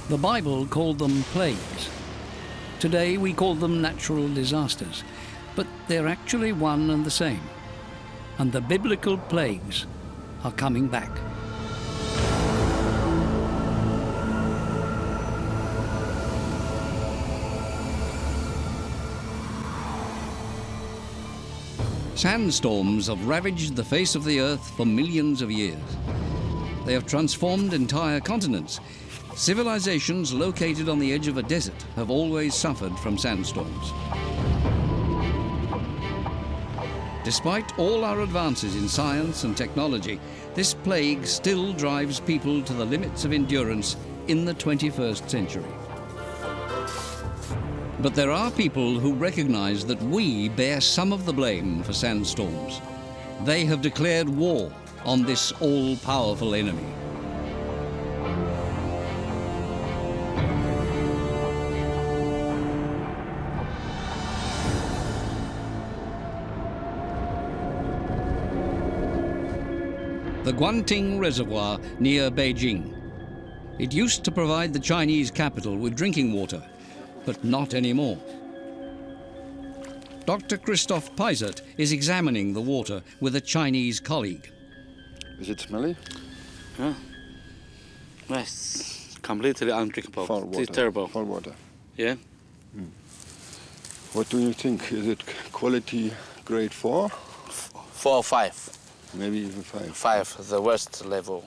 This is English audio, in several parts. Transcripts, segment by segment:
The Bible called them plagues. Today we call them natural disasters, but they're actually one and the same. And the biblical plagues are coming back. Sandstorms have ravaged the face of the earth for millions of years. They have transformed entire continents. Civilizations located on the edge of a desert have always suffered from sandstorms. Despite all our advances in science and technology, this plague still drives people to the limits of endurance in the 21st century. But there are people who recognize that we bear some of the blame for sandstorms. They have declared war on this all-powerful enemy. The Guanting Reservoir near Beijing. It used to provide the Chinese capital with drinking water, but not anymore. Dr. Christoph Peisert is examining the water with a Chinese colleague. Is it smelly? Yeah. It's completely undrinkable. Foul water. It's terrible. Foul water. Yeah. What do you think? Is it quality grade 4? 4 or 5. Maybe even 5. 5, the worst level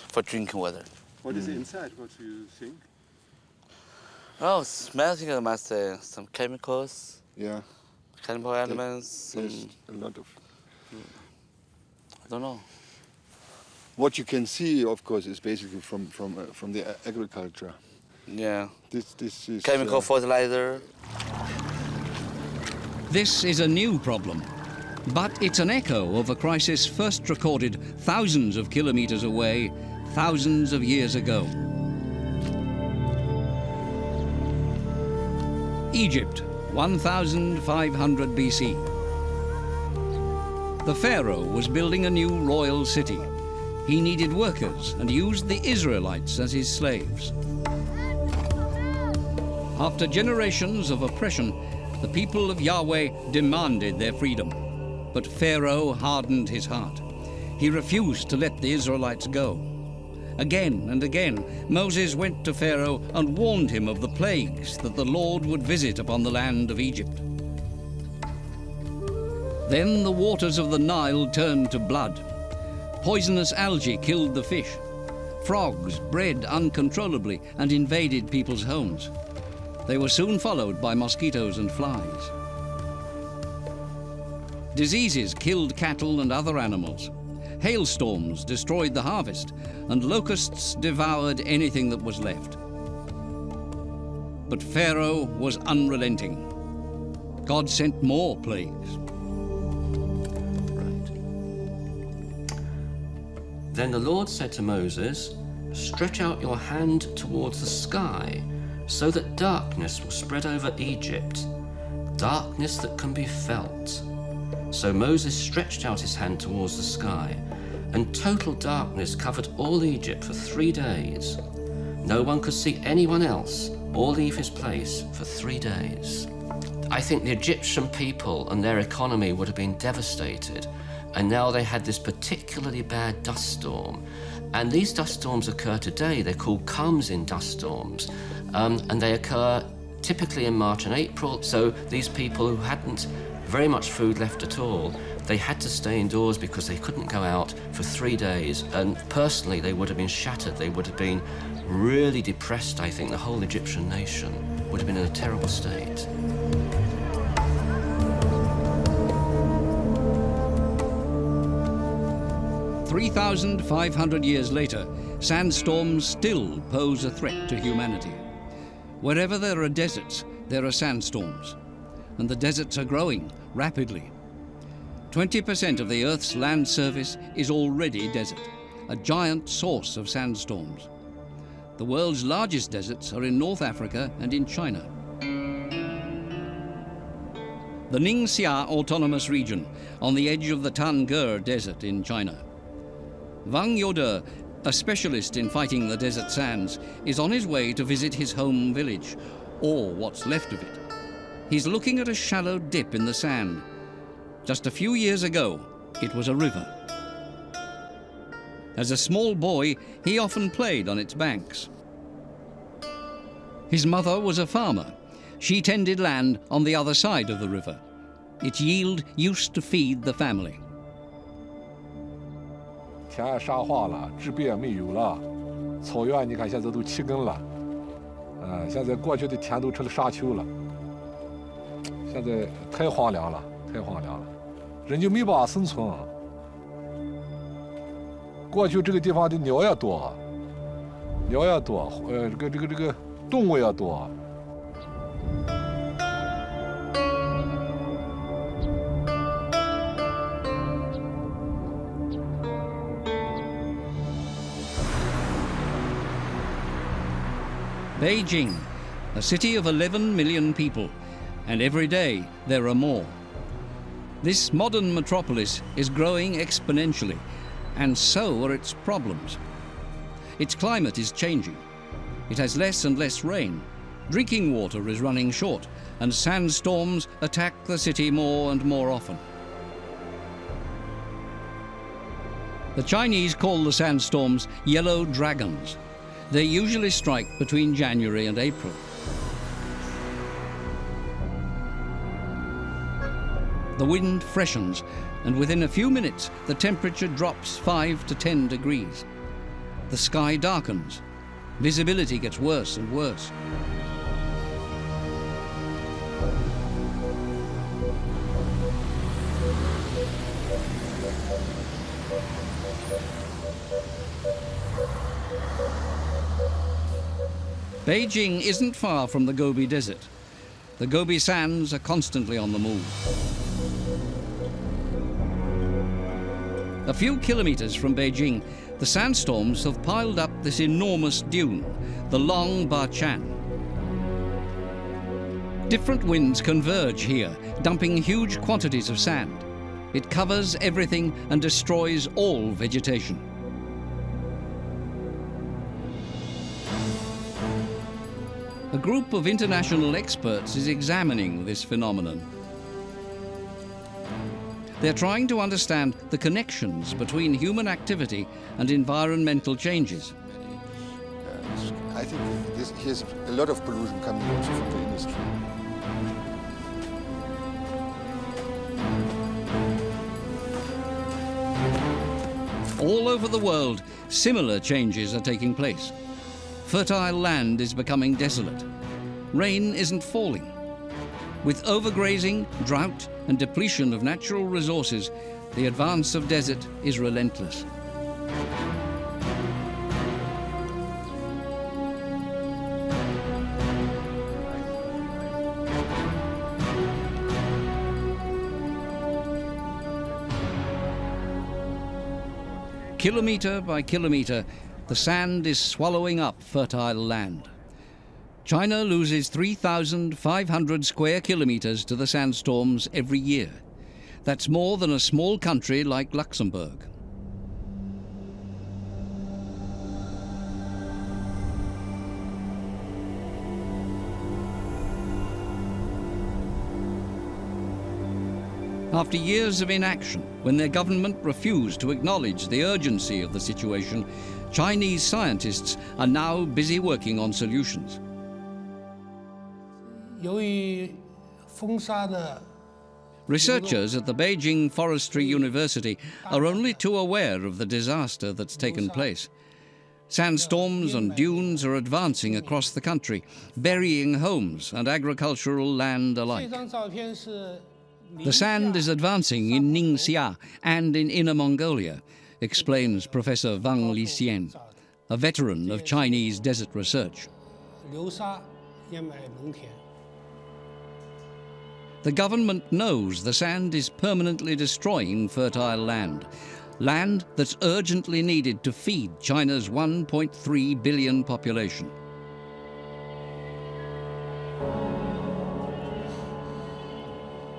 for drinking water. What is inside? What do you think? Oh, smells like some chemicals, Yeah. chemical elements. There's a lot of. I don't know. What you can see, of course, is basically from the agriculture. Yeah. This is Chemical fertilizer. This is a new problem, but it's an echo of a crisis first recorded thousands of kilometers away, thousands of years ago. Egypt, 1500 BC. The pharaoh was building a new royal city. He needed workers and used the Israelites as his slaves. After generations of oppression, the people of Yahweh demanded their freedom. But Pharaoh hardened his heart. He refused to let the Israelites go. Again and again, Moses went to Pharaoh and warned him of the plagues that the Lord would visit upon the land of Egypt. Then the waters of the Nile turned to blood. Poisonous algae killed the fish. Frogs bred uncontrollably and invaded people's homes. They were soon followed by mosquitoes and flies. Diseases killed cattle and other animals. Hailstorms destroyed the harvest, and locusts devoured anything that was left. But Pharaoh was unrelenting. God sent more plagues. Right. Then the Lord said to Moses, "Stretch out your hand towards the sky, so that darkness will spread over Egypt, darkness that can be felt." So Moses stretched out his hand towards the sky, and total darkness covered all Egypt for 3 days. No one could see anyone else or leave his place for 3 days. I think the Egyptian people and their economy would have been devastated, and now they had this particularly bad dust storm. And these dust storms occur today. They're called Kamsin dust storms, and they occur typically in March and April. So these people who hadn't very much food left at all, they had to stay indoors because they couldn't go out for 3 days. And personally, they would have been shattered. They would have been really depressed, I think. The whole Egyptian nation would have been in a terrible state. "3,500 years later, sandstorms still pose a threat to humanity. Wherever there are deserts, there are sandstorms. And the deserts are growing rapidly. 20% of the Earth's land surface is already desert, a giant source of sandstorms. The world's largest deserts are in North Africa and in China. The Ningxia Autonomous Region, on the edge of the Tange Desert in China. Wang Yode a specialist in fighting the desert sands, is on his way to visit his home village, or what's left of it. He's looking at a shallow dip in the sand. Just a few years ago, it was a river. As a small boy, he often played on its banks. His mother was a farmer. She tended land on the other side of the river. Its yield used to feed the family. 田沙化了，植被也没有了，草原你看现在都弃耕了，现在过去的田都成了沙丘了，现在太荒凉了，太荒凉了，人就没办法生存。过去这个地方的鸟也多，这个动物也多。 Beijing, a city of 11 million people, and every day there are more. This modern metropolis is growing exponentially, and so are its problems. Its climate is changing. It has less and less rain. Drinking water is running short, and sandstorms attack the city more and more often. The Chinese call the sandstorms yellow dragons. They usually strike between January and April. The wind freshens, and within a few minutes, the temperature drops 5 to 10 degrees. The sky darkens. Visibility gets worse and worse. Beijing isn't far from the Gobi Desert. The Gobi sands are constantly on the move. A few kilometers from Beijing, the sandstorms have piled up this enormous dune, the Long Bachan. Different winds converge here, dumping huge quantities of sand. It covers everything and destroys all vegetation. A group of international experts is examining this phenomenon. They're trying to understand the connections between human activity and environmental changes. I think here's a lot of pollution coming also from the industry. All over the world, similar changes are taking place. Fertile land is becoming desolate. Rain isn't falling. With overgrazing, drought, and depletion of natural resources, the advance of desert is relentless. Kilometre by kilometre, the sand is swallowing up fertile land. China loses 3,500 square kilometres to the sandstorms every year. That's more than a small country like Luxembourg. After years of inaction, when their government refused to acknowledge the urgency of the situation, Chinese scientists are now busy working on solutions. Researchers at the Beijing Forestry University are only too aware of the disaster that's taken place. Sandstorms and dunes are advancing across the country, burying homes and agricultural land alike. The sand is advancing in Ningxia and in Inner Mongolia, explains Professor Wang Lixian, a veteran of Chinese desert research. The government knows the sand is permanently destroying fertile land, land that's urgently needed to feed China's 1.3 billion population.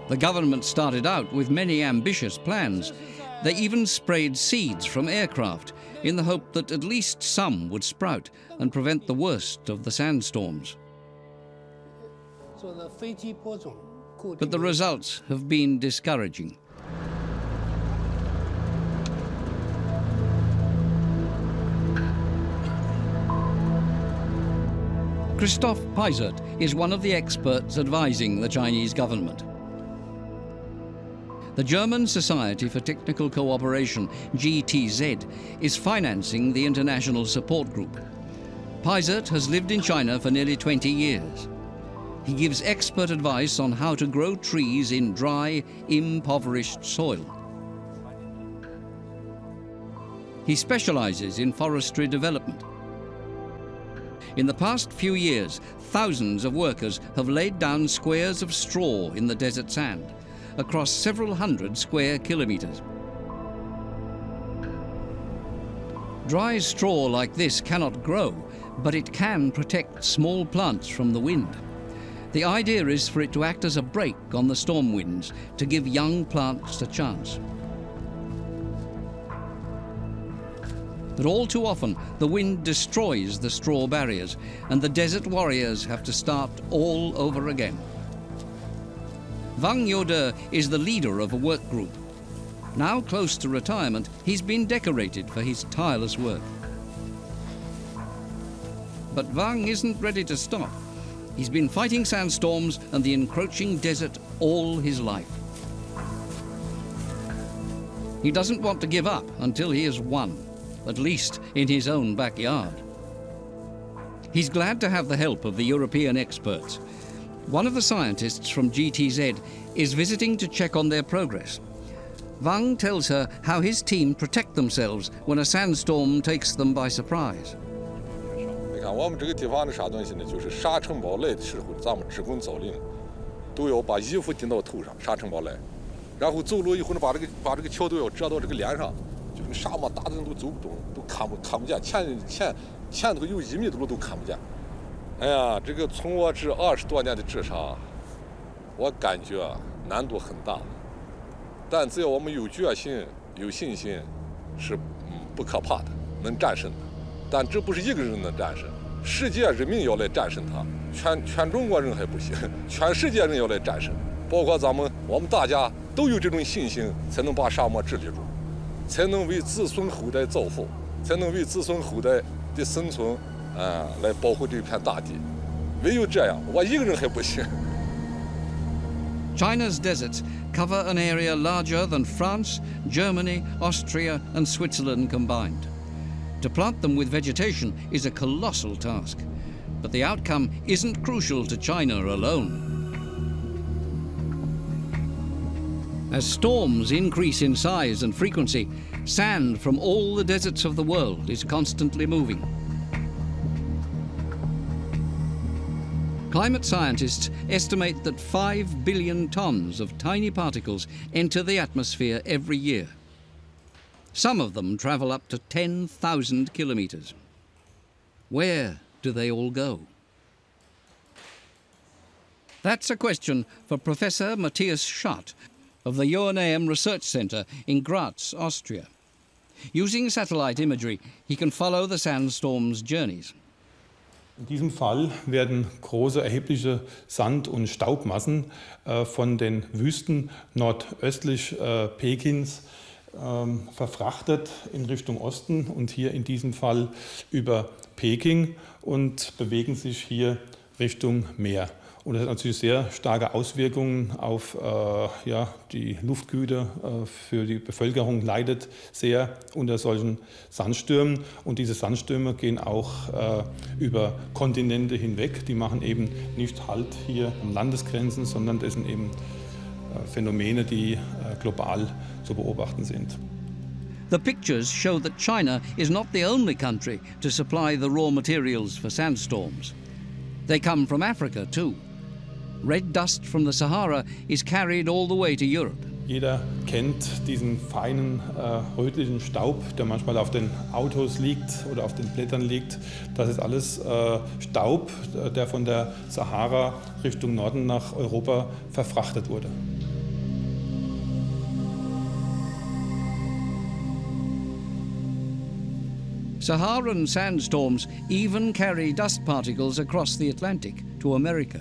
The government started out with many ambitious plans. They even sprayed seeds from aircraft, in the hope that at least some would sprout and prevent the worst of the sandstorms. But the results have been discouraging. Christoph Peisert is one of the experts advising the Chinese government. The German Society for Technical Cooperation, GTZ, is financing the international support group. Peisert has lived in China for nearly 20 years. He gives expert advice on how to grow trees in dry, impoverished soil. He specializes in forestry development. In the past few years, thousands of workers have laid down squares of straw in the desert sand, across several hundred square kilometers. Dry straw like this cannot grow, but it can protect small plants from the wind. The idea is for it to act as a brake on the storm winds to give young plants a chance. But all too often, the wind destroys the straw barriers, and the desert warriors have to start all over again. Wang Yode is the leader of a work group. Now close to retirement, he's been decorated for his tireless work. But Wang isn't ready to stop. He's been fighting sandstorms and the encroaching desert all his life. He doesn't want to give up until he has won, at least in his own backyard. He's glad to have the help of the European experts. One of the scientists from GTZ is visiting to check on their progress. Wang tells her how his team protect themselves when a sandstorm takes them by surprise. 你看，我们这个地方的啥东西呢？就是沙尘暴来的时候，咱们职工造林都要把衣服顶到头上，沙尘暴来，然后走路以后呢，把这个桥都要遮到这个脸上，就是沙漠大的人都走不动，都看不见，前头有1米的路都看不见。哎呀，这个从我这20多年的治沙，我感觉难度很大，但只要我们有决心、有信心，是不可怕的，能战胜的。但这不是一个人能战胜，世界人民要来战胜它，全中国人还不行，全世界人要来战胜，包括我们大家都有这种信心，才能把沙漠治理住，才能为子孙后代造福，才能为子孙后代的生存来保护这片大地。唯有这样，我一个人还不行。China's deserts cover an area larger than France, Germany, Austria and Switzerland combined. To plant them with vegetation is a colossal task, but the outcome isn't crucial to China alone. As storms increase in size and frequency, sand from all the deserts of the world is constantly moving. Climate scientists estimate that 5 billion tons of tiny particles enter the atmosphere every year. Some of them travel up to 10,000 kilometers. Where do they all go? That's a question for Professor Matthias Schott of the UNAM Research Center in Graz, Austria. Using satellite imagery, he can follow the sandstorm's journeys. In diesem Fall werden große erhebliche Sand- und Staubmassen von den Wüsten nordöstlich Pekins verfrachtet in Richtung Osten und hier in diesem Fall über Peking und bewegen sich hier Richtung Meer. Und das hat natürlich sehr starke Auswirkungen auf die Luftgüter für die Bevölkerung, leidet sehr unter solchen Sandstürmen. Und diese Sandstürme gehen auch über Kontinente hinweg. Die machen eben nicht Halt hier an Landesgrenzen, sondern das sind eben Phänomene, die global zu beobachten sind. The pictures show that China is not the only country to supply the raw materials for sandstorms. They come from Africa too. Red dust from the Sahara is carried all the way to Europe. Jeder kennt diesen feinen rötlichen Staub, der manchmal auf den Autos liegt oder auf den Blättern liegt. Das ist alles Staub, der von der Sahara Richtung Norden nach Europa verfrachtet wurde. Saharan sandstorms even carry dust particles across the Atlantic to America.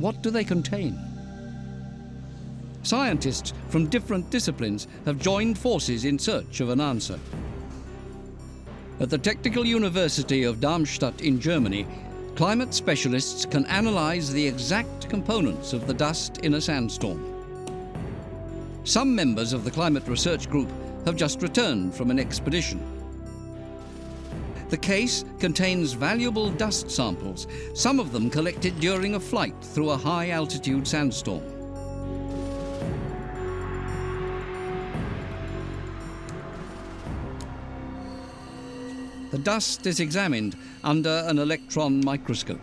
What do they contain? Scientists from different disciplines have joined forces in search of an answer. At the Technical University of Darmstadt in Germany, climate specialists can analyze the exact components of the dust in a sandstorm. Some members of the climate research group have just returned from an expedition. The case contains valuable dust samples, some of them collected during a flight through a high-altitude sandstorm. The dust is examined under an electron microscope.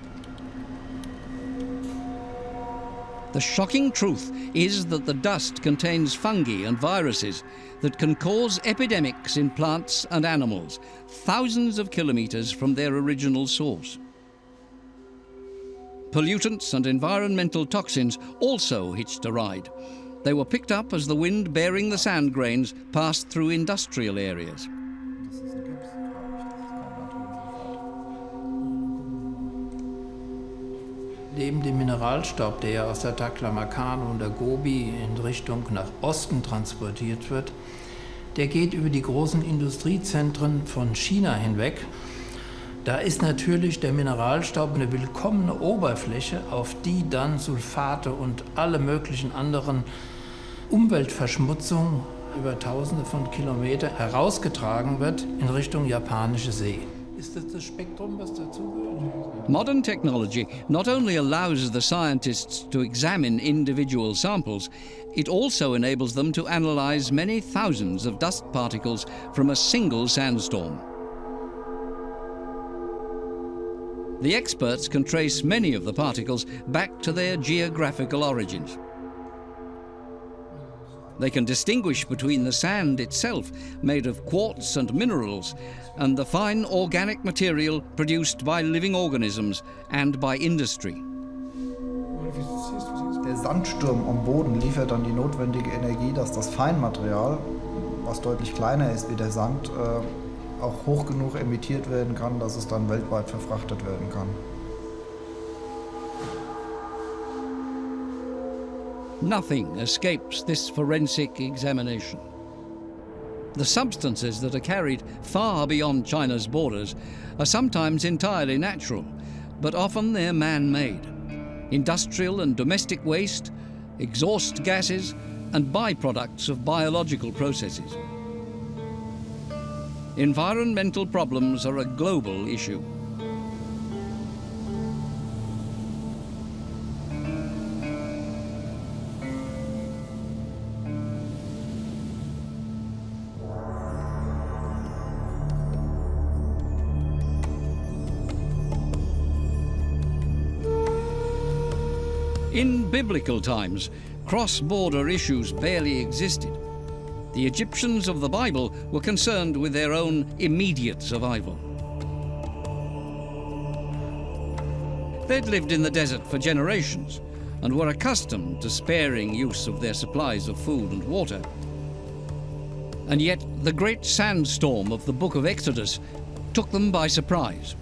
The shocking truth is that the dust contains fungi and viruses that can cause epidemics in plants and animals, thousands of kilometers from their original source. Pollutants and environmental toxins also hitched a ride. They were picked up as the wind bearing the sand grains passed through industrial areas. Neben dem Mineralstaub, der ja aus der Taklamakan und der Gobi in Richtung nach Osten transportiert wird, der geht über die großen Industriezentren von China hinweg. Da ist natürlich der Mineralstaub eine willkommene Oberfläche, auf die dann Sulfate und alle möglichen anderen Umweltverschmutzung über Tausende von Kilometern herausgetragen wird in Richtung japanische See. Ist das das Spektrum, was dazugehört? Modern technology not only allows the scientists to examine individual samples, it also enables them to analyze many thousands of dust particles from a single sandstorm. The experts can trace many of the particles back to their geographical origins. They can distinguish between the sand itself, made of quartz and minerals, and the fine organic material produced by living organisms and by industry. Der Sandsturm am Boden liefert dann die notwendige Energie, dass das Feinmaterial, was deutlich kleiner ist wie der Sand, auch hoch genug emittiert werden kann, dass es dann weltweit verfrachtet werden kann. Nothing escapes this forensic examination. The substances that are carried far beyond China's borders are sometimes entirely natural, but often they're man-made. Industrial and domestic waste, exhaust gases, and byproducts of biological processes. Environmental problems are a global issue. In biblical times, cross-border issues barely existed. The Egyptians of the Bible were concerned with their own immediate survival. They'd lived in the desert for generations and were accustomed to sparing use of their supplies of food and water. And yet, the great sandstorm of the book of Exodus took them by surprise.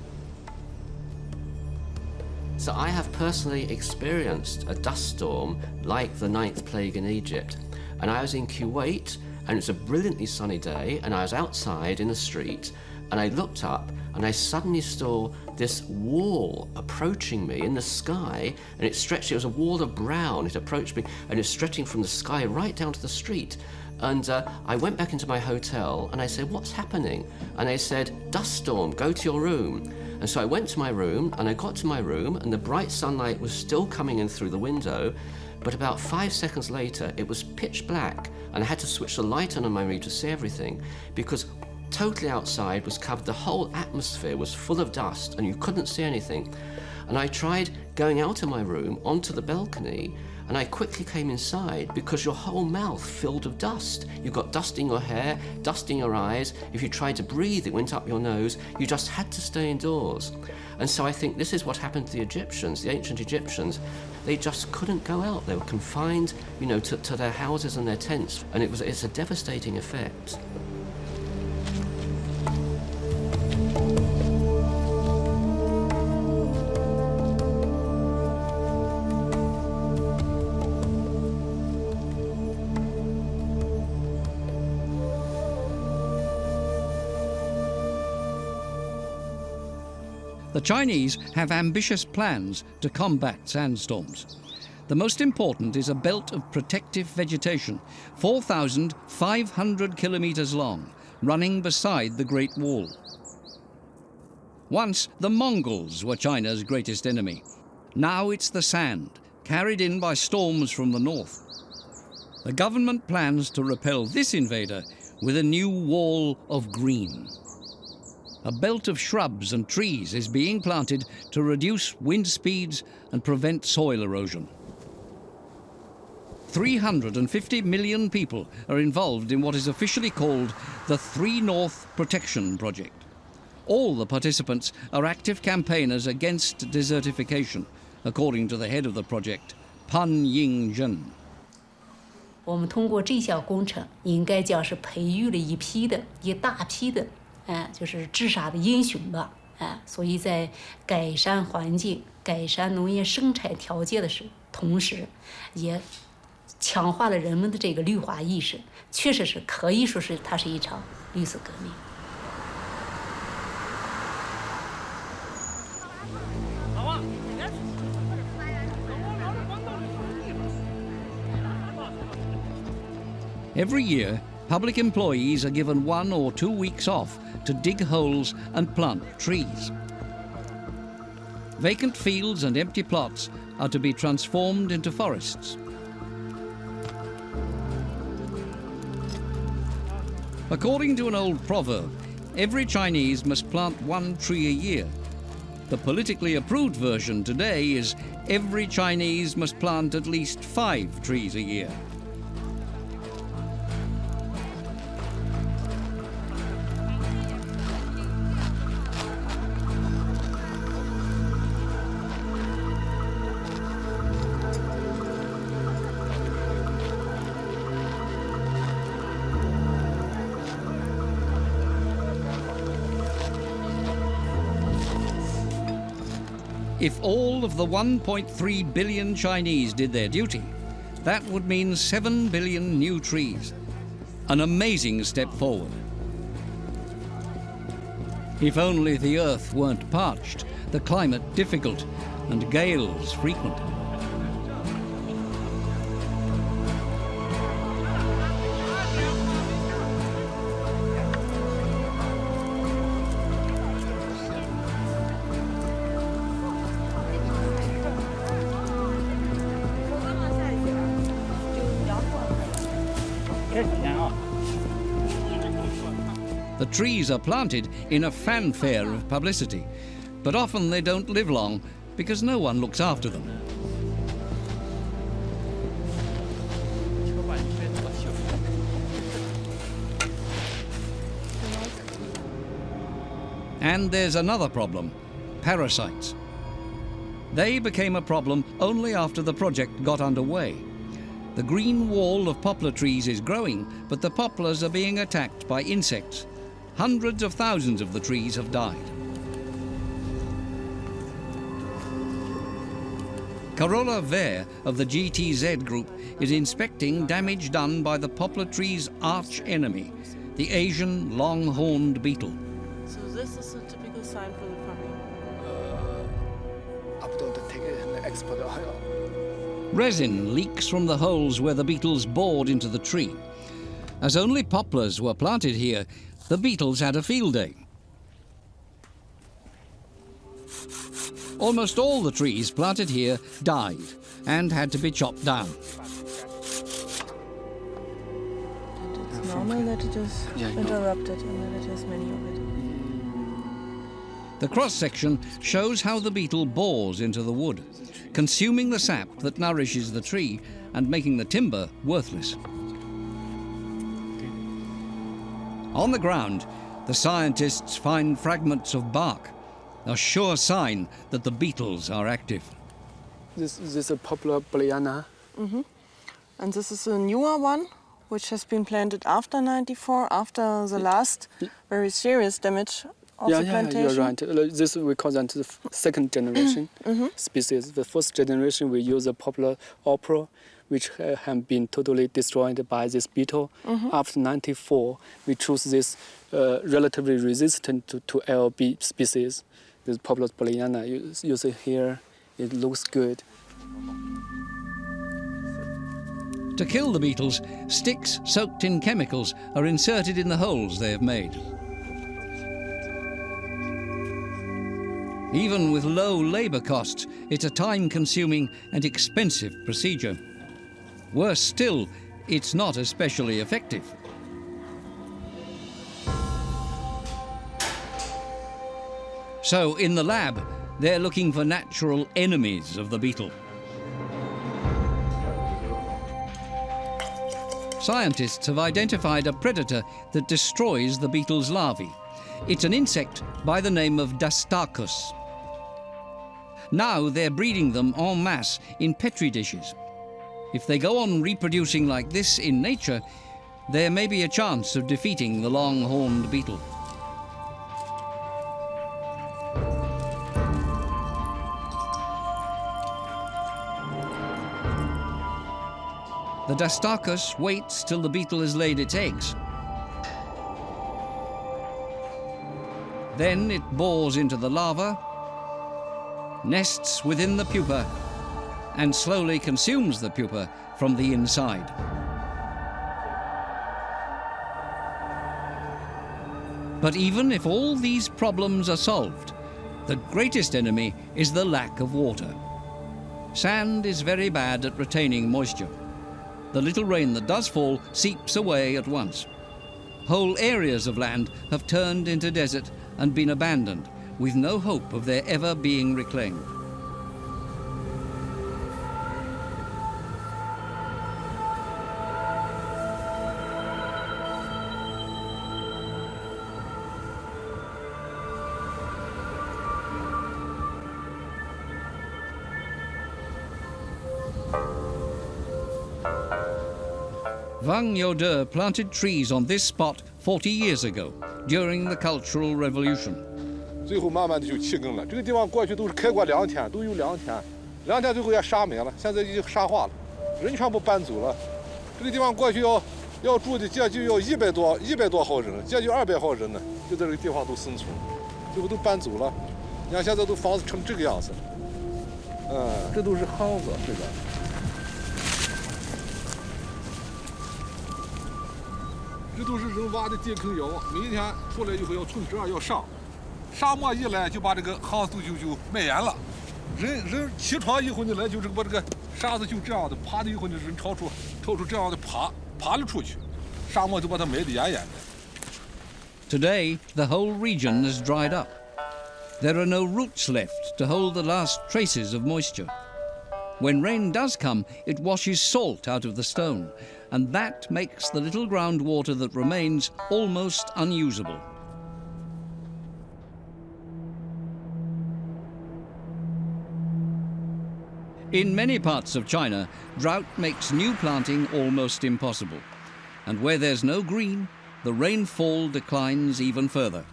So I have personally experienced a dust storm like the 9th plague in Egypt. And I was in Kuwait, and it's a brilliantly sunny day, and I was outside in the street, and I looked up, and I suddenly saw this wall approaching me in the sky, and it stretched, it was a wall of brown, it approached me, and it's stretching from the sky right down to the street. And I went back into my hotel, and I said, what's happening? And they said, dust storm, go to your room. And so I went to my room, and I got to my room, and the bright sunlight was still coming in through the window, but about 5 seconds later, it was pitch black, and I had to switch the light on my room to see everything, because totally outside was covered, the whole atmosphere was full of dust, and you couldn't see anything. And I tried going out of my room onto the balcony, and I quickly came inside because your whole mouth filled with dust. You've got dust in your hair, dust in your eyes. If you tried to breathe, it went up your nose. You just had to stay indoors. And so I think this is what happened to the Egyptians, the ancient Egyptians. They just couldn't go out. They were confined, to their houses and their tents. And it's a devastating effect. The Chinese have ambitious plans to combat sandstorms. The most important is a belt of protective vegetation, 4,500 kilometers long, running beside the Great Wall. Once, the Mongols were China's greatest enemy. Now it's the sand, carried in by storms from the north. The government plans to repel this invader with a new wall of green. A belt of shrubs and trees is being planted to reduce wind speeds and prevent soil erosion. 350 million people are involved in what is officially called the Three North Protection Project. All the participants are active campaigners against desertification, according to the head of the project, Pan Yingzhen. 我们通过这项工程，应该讲是培育了一大批的，就是治沙的英雄吧，所以在改善环境、改善农业生产条件的同时，也强化了人们的这个绿化意识，确实是可以说是它是一场绿色革命。 Every year, public employees are given 1 or 2 weeks off to dig holes and plant trees. Vacant fields and empty plots are to be transformed into forests. According to an old proverb, every Chinese must plant 1 tree a year. The politically approved version today is every Chinese must plant at least 5 trees a year. If all of the 1.3 billion Chinese did their duty, that would mean 7 billion new trees. An amazing step forward. If only the earth weren't parched, the climate difficult, and gales frequent. The trees are planted in a fanfare of publicity, but often they don't live long because no one looks after them. And there's another problem: parasites. They became a problem only after the project got underway. The green wall of poplar trees is growing, but the poplars are being attacked by insects. Hundreds of thousands of the trees have died. Carola Ver of the GTZ group is inspecting damage done by the poplar tree's arch enemy, the Asian long-horned beetle. So this is a typical sign for the farming. Resin leaks from the holes where the beetles bored into the tree. As only poplars were planted here, the beetles had a field day. Almost all the trees planted here died and had to be chopped down. And it's normal that it is interrupted and that it has many of it. The cross-section shows how the beetle bores into the wood, consuming the sap that nourishes the tree and making the timber worthless. On the ground, the scientists find fragments of bark, a sure sign that the beetles are active. This is a popular Boliana. And this is a newer one, which has been planted after '94, after the last very serious damage of the plantation. You're right. This we call that the second generation species. The first generation we use a popular opera, which have been totally destroyed by this beetle. After '94, we choose this relatively resistant to LB species. This popular pollyanna you see here, it looks good. To kill the beetles, sticks soaked in chemicals are inserted in the holes they have made. Even with low labour costs, it's a time-consuming and expensive procedure. Worse still, it's not especially effective. So in the lab, they're looking for natural enemies of the beetle. Scientists have identified a predator that destroys the beetle's larvae. It's an insect by the name of Dastarchus. Now they're breeding them en masse in petri dishes. If they go on reproducing like this in nature, there may be a chance of defeating the long-horned beetle. The Dastarchus waits till the beetle has laid its eggs. Then it bores into the larva, nests within the pupa, and slowly consumes the pupa from the inside. But even if all these problems are solved, the greatest enemy is the lack of water. Sand is very bad at retaining moisture. The little rain that does fall seeps away at once. Whole areas of land have turned into desert and been abandoned, with no hope of their ever being reclaimed. Wang Youde planted trees on this spot 40 years ago, during the Cultural Revolution. 最后慢慢的就弃耕了。这个地方过去都是开过2天，都有2天，2天最后也沙没了，现在已经沙化了，人全部搬走了。这个地方过去要住的接近要100多号人，接近200号人呢，就在这个地方都生存，最后都搬走了。你看现在都房子成这个样子，这都是夯子，这个。 这都是人挖的地坑窑，每天出来以后要从这儿要上，沙漠一来就把这个夯子就蔓延了。人起床以后呢来就把这个沙子就这样的爬的以后呢人超出这样的爬了出去，沙漠就把它埋得严严的。 Today, the whole region has dried up. There are no roots left to hold the last traces of moisture. When rain does come, it washes salt out of the stone, and that makes the little groundwater that remains almost unusable. In many parts of China, drought makes new planting almost impossible. And where there's no green, the rainfall declines even further.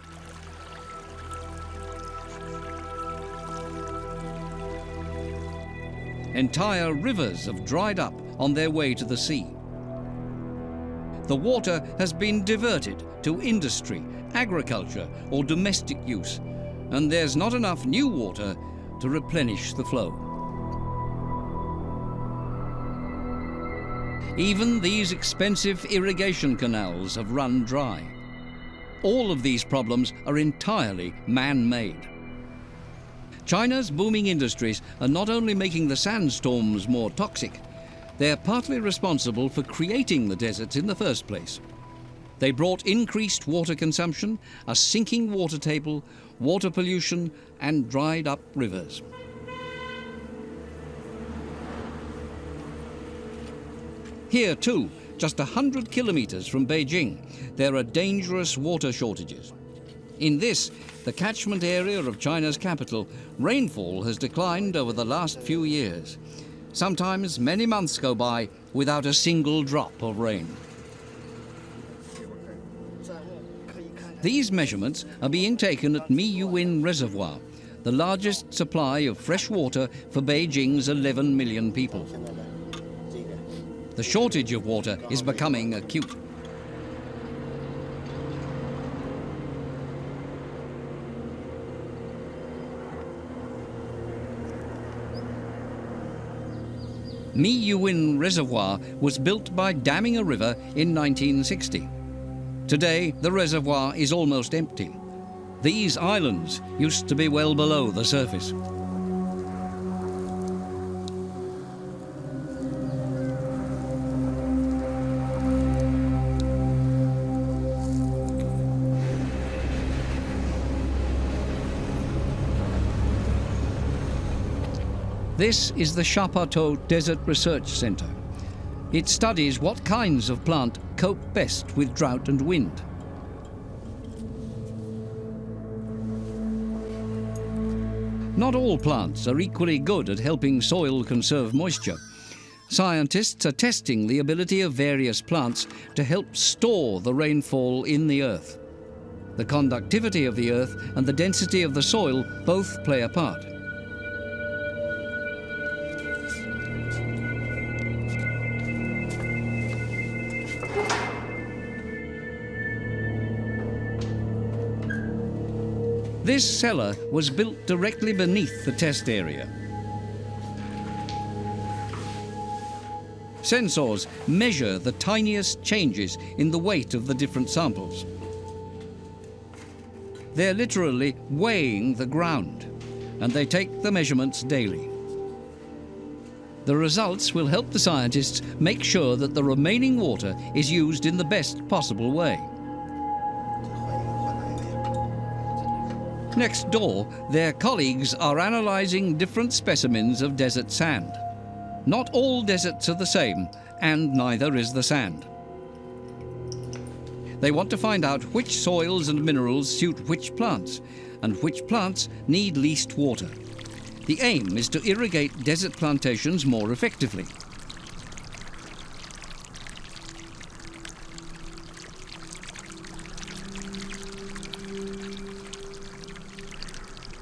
Entire rivers have dried up on their way to the sea. The water has been diverted to industry, agriculture, or domestic use, and there's not enough new water to replenish the flow. Even these expensive irrigation canals have run dry. All of these problems are entirely man-made. China's booming industries are not only making the sandstorms more toxic, they're partly responsible for creating the deserts in the first place. They brought increased water consumption, a sinking water table, water pollution, and dried up rivers. Here too, just 100 kilometers from Beijing, there are dangerous water shortages. In this, the catchment area of China's capital, rainfall has declined over the last few years. Sometimes many months go by without a single drop of rain. These measurements are being taken at Miyuin Reservoir, the largest supply of fresh water for Beijing's 11 million people. The shortage of water is becoming acute. Miyuin Reservoir was built by damming a river in 1960. Today, the reservoir is almost empty. These islands used to be well below the surface. This is the Shapato Desert Research Center. It studies what kinds of plant cope best with drought and wind. Not all plants are equally good at helping soil conserve moisture. Scientists are testing the ability of various plants to help store the rainfall in the earth. The conductivity of the earth and the density of the soil both play a part. This cellar was built directly beneath the test area. Sensors measure the tiniest changes in the weight of the different samples. They're literally weighing the ground, and they take the measurements daily. The results will help the scientists make sure that the remaining water is used in the best possible way. Next door, their colleagues are analysing different specimens of desert sand. Not all deserts are the same, and neither is the sand. They want to find out which soils and minerals suit which plants, and which plants need least water. The aim is to irrigate desert plantations more effectively.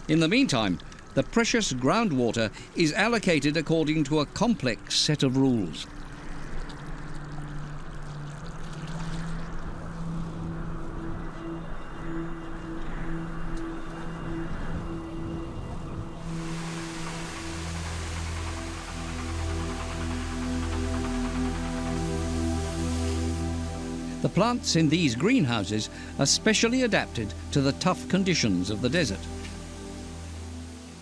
In the meantime, the precious groundwater is allocated according to a complex set of rules. The plants in these greenhouses are specially adapted to the tough conditions of the desert.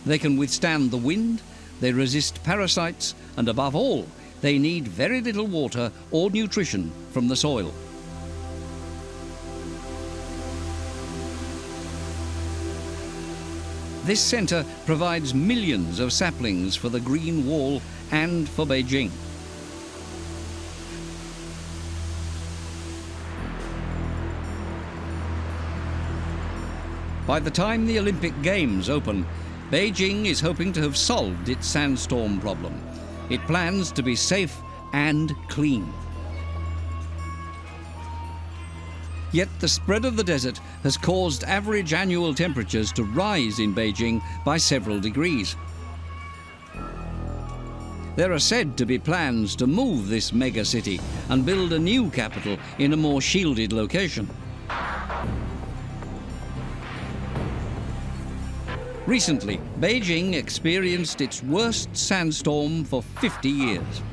They can withstand the wind, they resist parasites, and above all, they need very little water or nutrition from the soil. This centre provides millions of saplings for the Green Wall and for Beijing. By the time the Olympic Games open, Beijing is hoping to have solved its sandstorm problem. It plans to be safe and clean. Yet the spread of the desert has caused average annual temperatures to rise in Beijing by several degrees. There are said to be plans to move this mega city and build a new capital in a more shielded location. Recently, Beijing experienced its worst sandstorm for 50 years.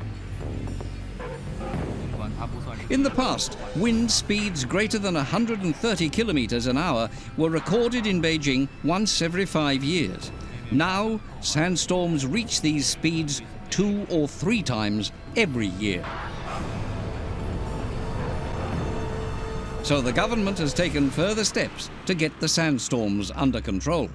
In the past, wind speeds greater than 130 kilometers an hour were recorded in Beijing once every 5 years. Now, sandstorms reach these speeds 2 or 3 times every year. So the government has taken further steps to get the sandstorms under control.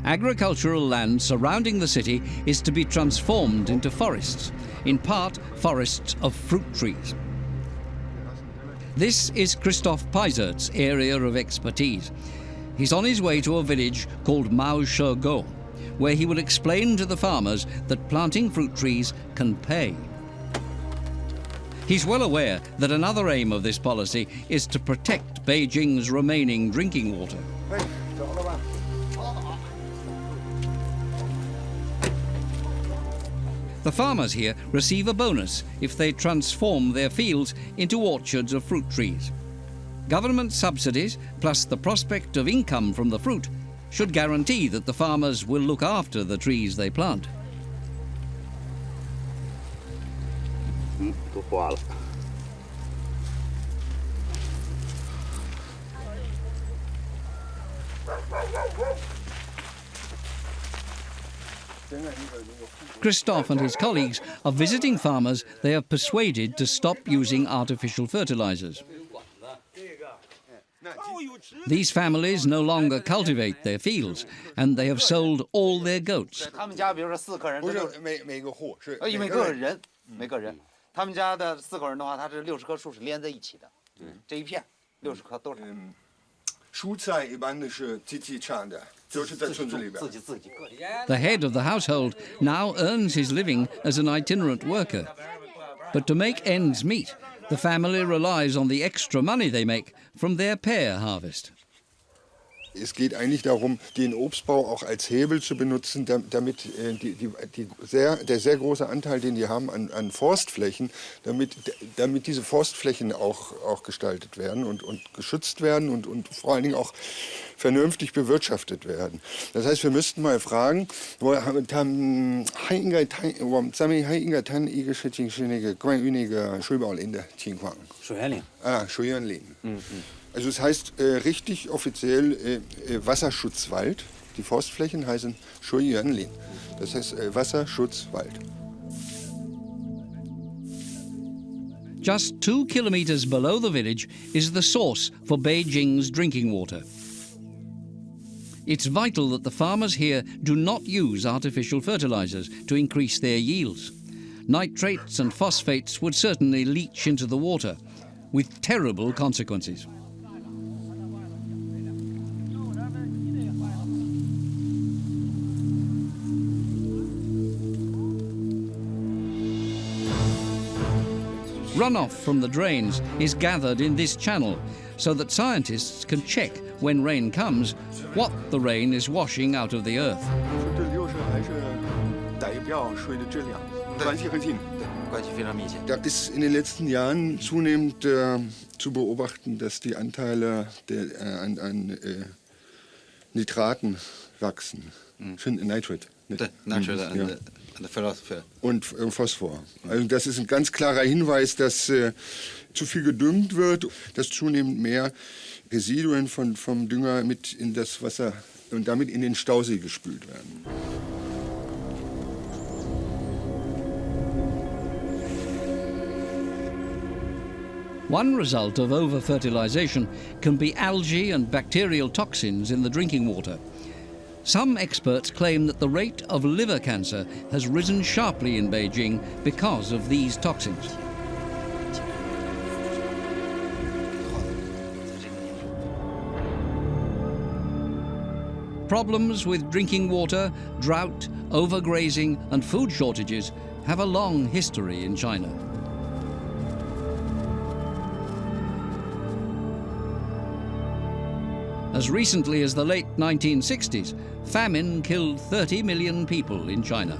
Agricultural land surrounding the city is to be transformed into forests, in part forests of fruit trees. This is Christoph Peisert's area of expertise. He's on his way to a village called Maoshe-go, where he will explain to the farmers that planting fruit trees can pay. He's well aware that another aim of this policy is to protect Beijing's remaining drinking water. The farmers here receive a bonus if they transform their fields into orchards of fruit trees. Government subsidies, plus the prospect of income from the fruit, should guarantee that the farmers will look after the trees they plant. 都花了。 Christoph and his colleagues are visiting farmers they have persuaded to stop using artificial fertilizers. These families no longer cultivate their fields, and they have sold all their goats. 他们家比如说4口人，不是每个户是每个人，每个人。他们家的4口人的话，他是60棵树是连在一起的，这一片60棵都是。蔬菜一般的是自己产的，就是在村子里边。自己个人。 The head of the household now earns his living as an itinerant worker. But to make ends meet, the family relies on the extra money they make from their pear harvest. Es geht eigentlich darum, den Obstbau auch als Hebel zu benutzen, damit der sehr große Anteil, den die haben an Forstflächen, damit diese Forstflächen auch gestaltet werden und geschützt werden und vor allen Dingen auch vernünftig bewirtschaftet werden. Das heißt, wir müssten mal fragen, Also es heißt richtig offiziell Wasserschutzwald. Die Forstflächen heißen Shuiyuanlin. Das heißt Wasserschutzwald. Just 2 kilometers below the village is the source for Beijing's drinking water. It's vital that the farmers here do not use artificial fertilizers to increase their yields. Nitrates and phosphates would certainly leach into the water, with terrible consequences. Runoff from the drains is gathered in this channel so that scientists can check when rain comes what the rain is washing out of the earth. Da ist in den letzten Jahren zunehmend zu beobachten, dass die Anteile an Nitraten wachsen. Nitrate. Nitrate und Phosphor. Also das ist ein ganz klarer Hinweis, dass zu viel gedüngt wird, dass zunehmend mehr Residuen vom Dünger mit in das Wasser und damit in den Stausee gespült werden. One result of over-fertilization can be algae and bacterial toxins in the drinking water. Some experts claim that the rate of liver cancer has risen sharply in Beijing because of these toxins. Problems with drinking water, drought, overgrazing and food shortages have a long history in China. As recently as the late 1960s, famine killed 30 million people in China.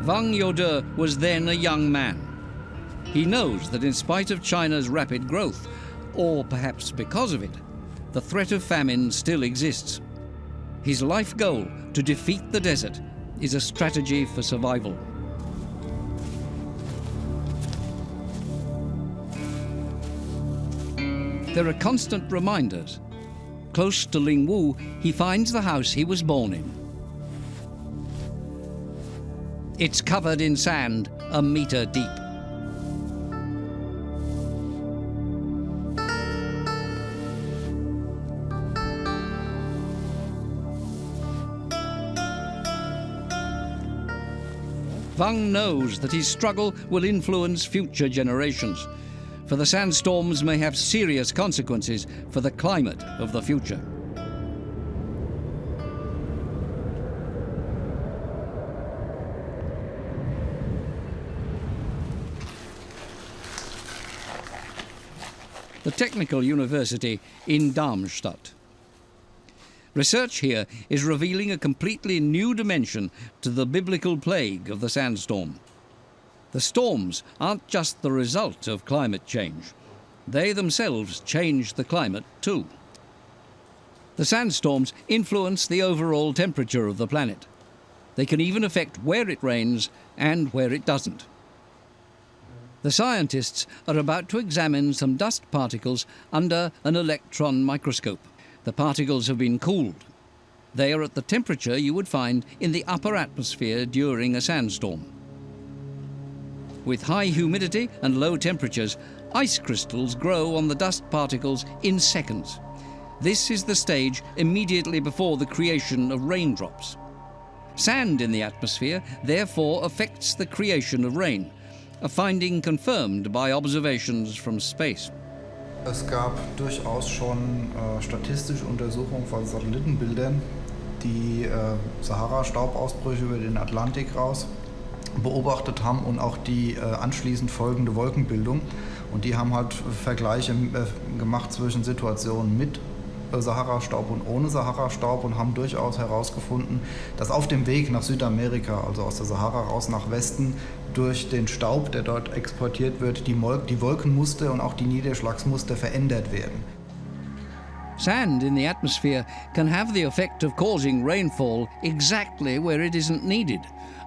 Wang Youde was then a young man. He knows that in spite of China's rapid growth, or perhaps because of it, the threat of famine still exists. His life goal, to defeat the desert, is a strategy for survival. There are constant reminders. Close to Lingwu, he finds the house he was born in. It's covered in sand, a meter deep. Wang knows that his struggle will influence future generations, for the sandstorms may have serious consequences for the climate of the future. The Technical University in Darmstadt. Research here is revealing a completely new dimension to the biblical plague of the sandstorm. The storms aren't just the result of climate change. They themselves change the climate too. The sandstorms influence the overall temperature of the planet. They can even affect where it rains and where it doesn't. The scientists are about to examine some dust particles under an electron microscope. The particles have been cooled. They are at the temperature you would find in the upper atmosphere during a sandstorm. With high humidity and low temperatures, ice crystals grow on the dust particles in seconds. This is the stage immediately before the creation of raindrops. Sand in the atmosphere therefore affects the creation of rain, a finding confirmed by observations from space. Es gab durchaus schon statistische Untersuchungen von Satellitenbildern, die Sahara-Staubausbrüche über den Atlantik raus beobachtet haben und auch die anschließend folgende Wolkenbildung. Und die haben halt Vergleiche gemacht zwischen Situationen mit Sahara-Staub und ohne Sahara-Staub und haben durchaus herausgefunden, dass auf dem Weg nach Südamerika, also aus der Sahara raus nach Westen, durch den Staub, der dort exportiert wird, die Wolkenmuster und auch die Niederschlagsmuster verändert werden. Sand in the atmosphere can have the effect of causing rainfall exactly where it isn't needed,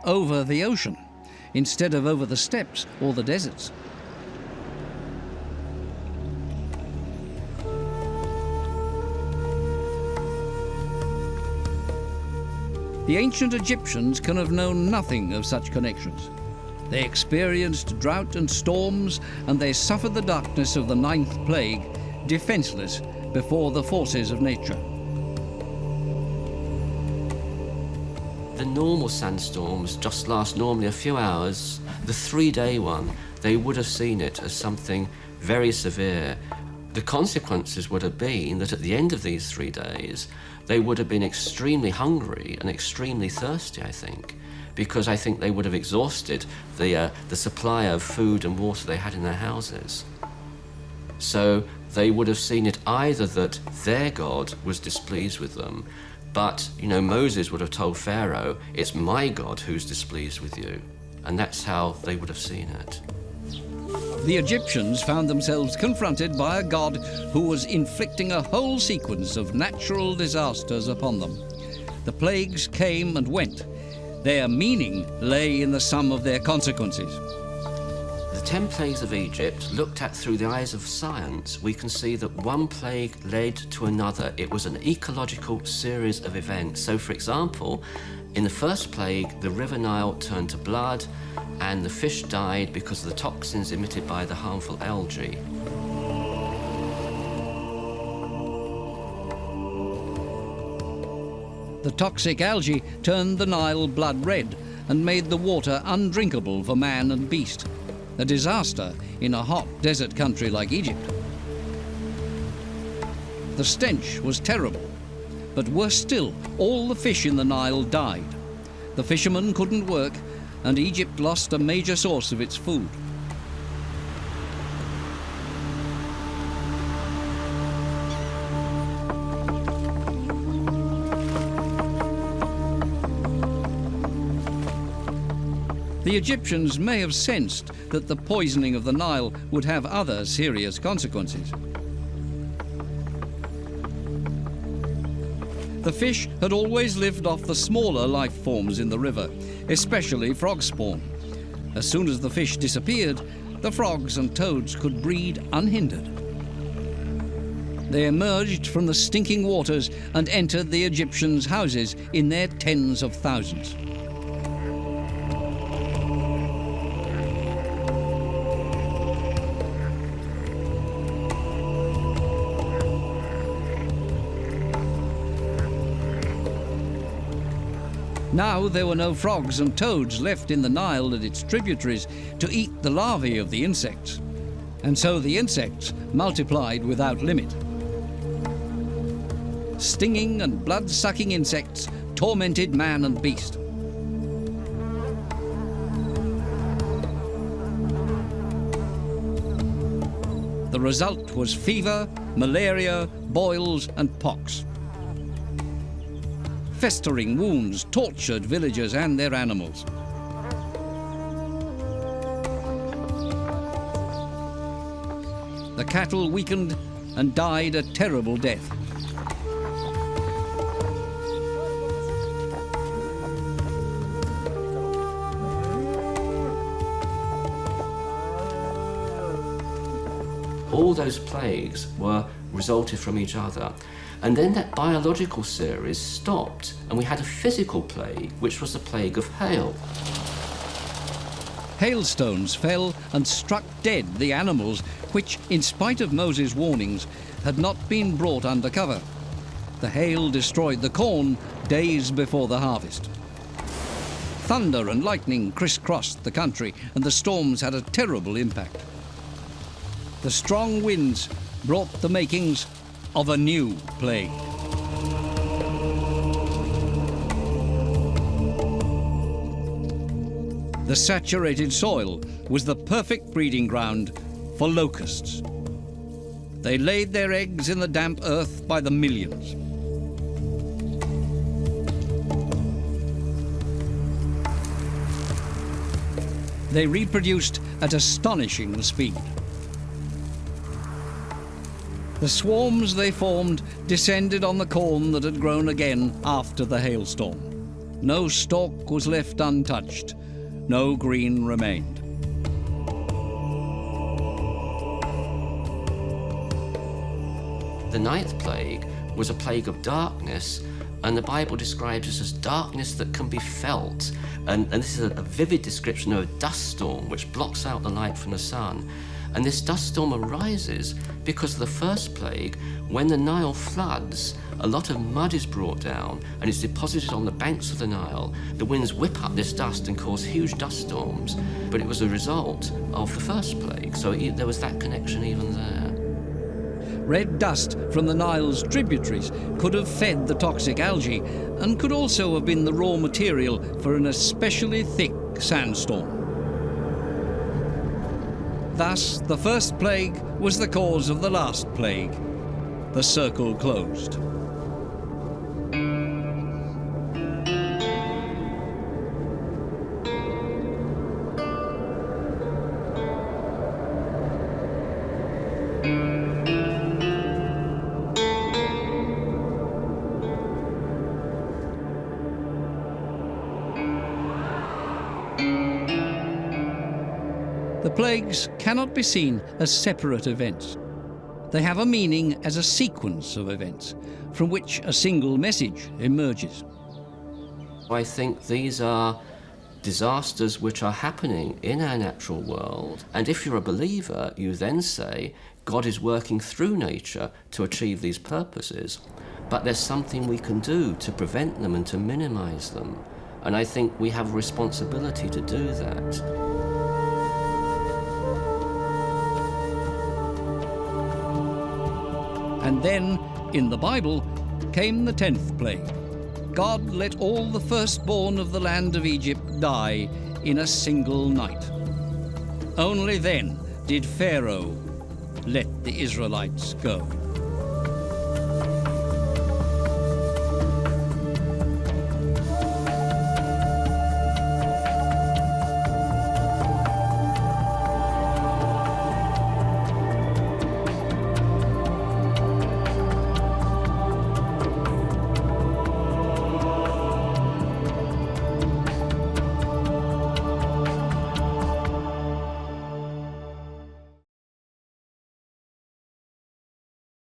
over the ocean, instead of over the steppes or the deserts. The ancient Egyptians can have known nothing of such connections. They experienced drought and storms, and they suffered the darkness of the 9th plague, defenseless before the forces of nature. The normal sandstorms just last normally a few hours. The 3-day one, they would have seen it as something very severe. The consequences would have been that at the end of these 3 days, they would have been extremely hungry and extremely thirsty, I think, because I think they would have exhausted the supply of food and water they had in their houses. So they would have seen it either that their God was displeased with them, but, Moses would have told Pharaoh, it's my God who's displeased with you. And that's how they would have seen it. The Egyptians found themselves confronted by a god who was inflicting a whole sequence of natural disasters upon them. The plagues came and went. Their meaning lay in the sum of their consequences. The 10 plagues of Egypt, looked at through the eyes of science, we can see that one plague led to another. It was an ecological series of events. So, for example, in the first plague, the River Nile turned to blood, and the fish died because of the toxins emitted by the harmful algae. The toxic algae turned the Nile blood red and made the water undrinkable for man and beast. A disaster in a hot desert country like Egypt. The stench was terrible, but worse still, all the fish in the Nile died. The fishermen couldn't work, and Egypt lost a major source of its food. The Egyptians may have sensed that the poisoning of the Nile would have other serious consequences. The fish had always lived off the smaller life forms in the river, especially frog spawn. As soon as the fish disappeared, the frogs and toads could breed unhindered. They emerged from the stinking waters and entered the Egyptians' houses in their tens of thousands. Now there were no frogs and toads left in the Nile and its tributaries to eat the larvae of the insects. And so the insects multiplied without limit. Stinging and blood-sucking insects tormented man and beast. The result was fever, malaria, boils and pox. Festering wounds tortured villagers and their animals. The cattle weakened and died a terrible death. All those plagues were resulted from each other. And then that biological series stopped, and we had a physical plague, which was the plague of hail. Hailstones fell and struck dead the animals which, in spite of Moses' warnings, had not been brought under cover. The hail destroyed the corn days before the harvest. Thunder and lightning crisscrossed the country, and the storms had a terrible impact. The strong winds brought the makings of a new plague. The saturated soil was the perfect breeding ground for locusts. They laid their eggs in the damp earth by the millions. They reproduced at astonishing speed. The swarms they formed descended on the corn that had grown again after the hailstorm. No stalk was left untouched. No green remained. The ninth plague was a plague of darkness, and the Bible describes it as darkness that can be felt. And this is a vivid description of a dust storm which blocks out the light from the sun. And this dust storm arises because of the first plague. When the Nile floods, a lot of mud is brought down and it's deposited on the banks of the Nile. The winds whip up this dust and cause huge dust storms, but it was a result of the first plague. So there was that connection even there. Red dust from the Nile's tributaries could have fed the toxic algae and could also have been the raw material for an especially thick sandstorm. Thus, the first plague was the cause of the last plague. The circle closed. The plagues cannot be seen as separate events. They have a meaning as a sequence of events from which a single message emerges. I think these are disasters which are happening in our natural world, and if you're a believer, you then say God is working through nature to achieve these purposes, but there's something we can do to prevent them and to minimize them, and I think we have a responsibility to do that. And then, in the Bible, came the 10th plague. God let all the firstborn of the land of Egypt die in a single night. Only then did Pharaoh let the Israelites go.